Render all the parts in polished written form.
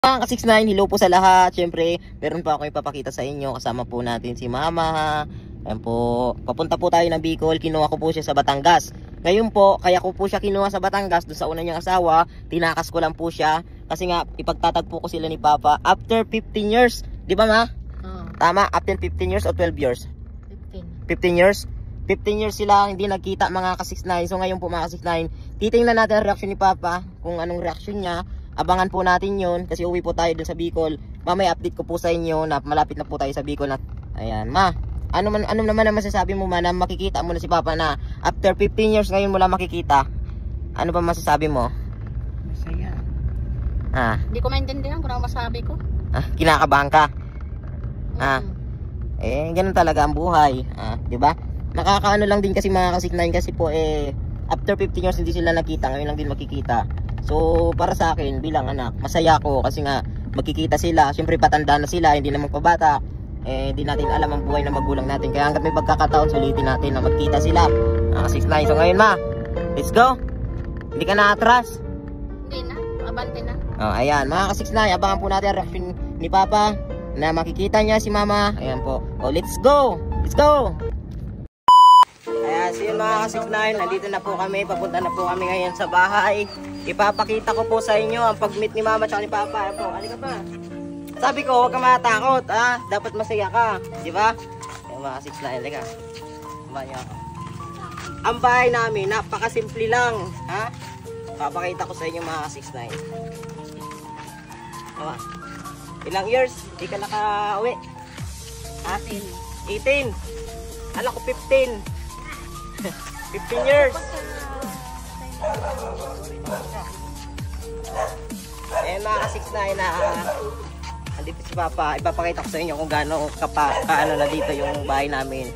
Mga ka-69, hello po sa lahat. Siyempre, meron pa ako ipapakita sa inyo. Kasama po natin si Mama. Ayan po, papunta po tayo ng Bicol. Kinuha ko po siya sa Batangas. Ngayon po, kaya ko po siya kinuha sa Batangas doon sa una niyang asawa. Tinakas ko lang po siya. Kasi nga, ipagtatagpo ko sila ni Papa after 15 years. Di ba, Ma? Tama, after 15 years o 12 years? 15 years? 15 years sila hindi nagkita, mga ka-69. So ngayon po, mga ka-69, titingnan natin ang reaction ni Papa. Kung anong reaction niya. Abangan po natin yun kasi uwi po tayo dun sa Bicol. Mamaya update ko po sa inyo na malapit na po tayo sa Bicol. Ayan, Ma, ano naman ang masasabi mo, Ma, na makikita mo na si Papa na after 15 years ngayon mo lang makikita? Ano ba masasabi mo? Masaya. Hindi ko maintindihan kung ano masabi ko. Kinakabahan ka? Ganun talaga ang buhay. Di ba? Nakakaano lang din kasi, mga ka-69, kasi po after 15 years hindi sila nakita, ngayon lang din makikita. So para sa akin bilang anak, masaya ko kasi nga magkikita sila. Siyempre patanda na sila, hindi naman pabata. Hindi natin alam ang buhay ng magulang natin. Kaya hanggat may pagkakataon, sulitin natin na magkita sila. 69. So ngayon, Ma, let's go. Hindi ka na atras. Hindi na, abante na. Ayan, mga ka-69, abangan po natin ang reaction ni Papa na makikita niya si Mama. Ayan po. Let's go. Let's go. Ayan, so yun, mga ka-69, nandito na po kami. Papunta na po kami ngayon sa bahay. Ipapakita ko po sa inyo ang pag-meet ni Mama at ni Papa. Ayan po, halika pa. Sabi ko, huwag ka matakot, dapat masaya ka, di ba? Ayan, mga ka-69, halika. Bahay ako. Ang bahay namin, napakasimple lang, Papakita ko sa inyo, mga ka-69. Diba? Ilang years, di ka naka-uwi? 18. Alam ko 15. 15 years. Mga ka-69 na andito si Papa. Ipapakita ko sa inyo kung gaano kaano na dito yung bahay namin.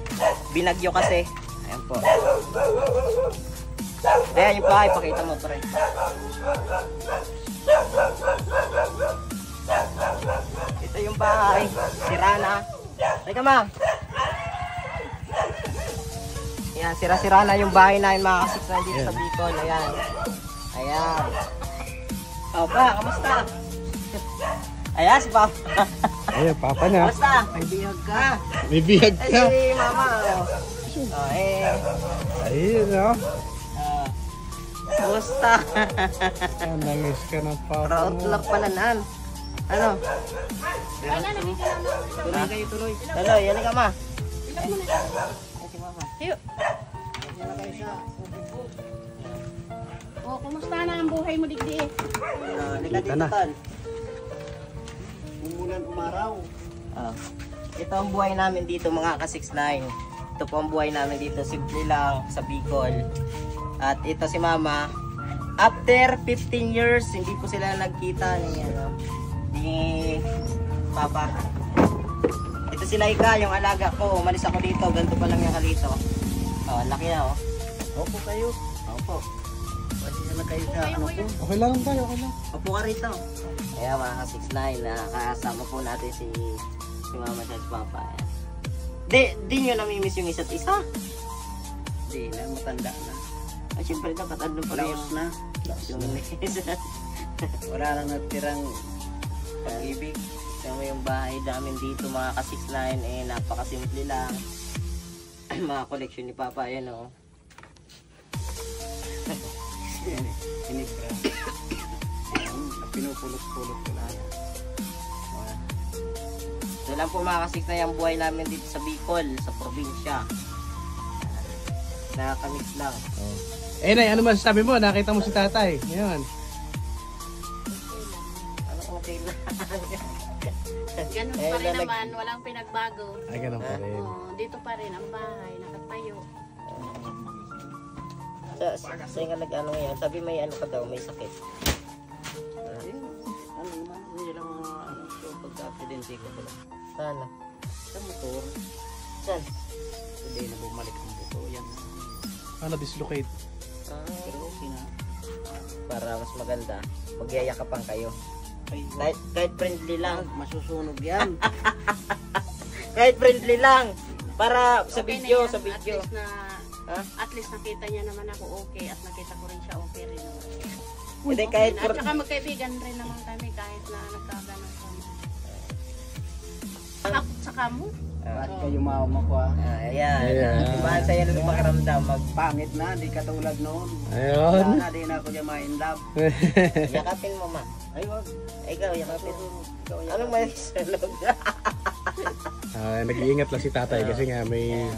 Binagyo kasi. Ayan po. Ayan yung bahay, pakita mo pre. Ito yung bahay. Sira na. Teka, Ma. Ayan, sira-sira na yung bahay namin, mga ka-69 dito sa Bicol. Ayan. Ayan. Pa, kamusta? Ayan, si Papa. Ayan, Papa na. Kamusta? May bihag ka. May bihag ka. Si Mama. Ayun, Kamusta? Nangis ka ng Papa Proud mo. luck pala nan. Ano? Tuloy kayo, tuloy. Tuloy, yan ka, Ma. Si Mama. Ayo. Kumusta na ang buhay mo digdi? Halika dito, Tol. Umulan umaraw. Ito ang buhay namin dito, mga ka-69. Ito po ang buhay namin dito, simple lang sa Bicol. At ito si Mama. After 15 years, hindi po sila nagkita ni Papa. Ito si Laika, yung alaga ko. Umalis ako dito, ganito pa lang yung kalito. Laki na, Opo kayo. Opo. Pwede na kayo sa ano po. Okay lang tayo, okay lang. Opo ka rito. Kaya mga ka-69, nakakasama po natin si Mama at Papa. Di nyo namimiss yung isa't isa? Hindi na, matanda na. Siyempre dapat ano pa rin Laos na. yung Wala lang natirang pag-ibig. Kaya yung bahay namin dito, mga ka-69, napakasimple lang. Mga collection ni Papa, ayan Inibra. Pinupulot-pulot ko lang. So lang po, mga ka-69, ang buhay namin dito sa Bicol, sa probinsya. Nakaka-mix lang. Nay, ano masasabi mo? Nakita mo si tatay. Ngayon. Ano okay lang? Ganun pa rin naman, walang pinagbago. Ay, ganun pa rin. Dito pa rin ang bahay, nakatayo. Sa nga nag-ano yan, sabi may ano ka daw, may sakit. Ano naman? Hindi lang so pagka-accidente ko pala. Sana? Sa motor. Saan? Hindi na bumalik ang buto. Yan. Dislocate. Pero okay na. Para mas maganda, magyayakapan kayo. Ay, Kahit friendly lang. masusunog yan. Kahit friendly lang. Para sa Okay na video, yan. sa video. At least nakita niya naman ako okay at nakita ko rin siya okay rin naman. Hindi, kahit At saka magkaibigan rin naman kami kahit na nagkaganon kami. Saka mo? Bakit kayo makuha? Ayan. Ayan. Diba, ang saya ng pakiramdam. Pangit na, di katulad noon. Ayun. Wala na din ako dyan ma-in love. Yakapin mo, ma. Ay, wag. Ikaw, yakapin. Ikaw yan. Anong may salog? Nag-iingat lang si tatay kasi nga may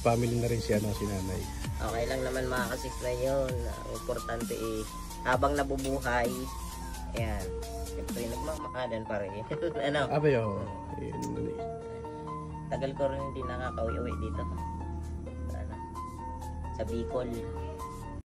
family na rin si nanay. Okay lang naman mga kasisna yun. Ang importante habang nabubuhay, ayan, siyempre nagmamakadan pa rin. Ano? Abayo. Tagal ko rin hindi nakakauwi-uwi dito. Ano? Sa Bicol.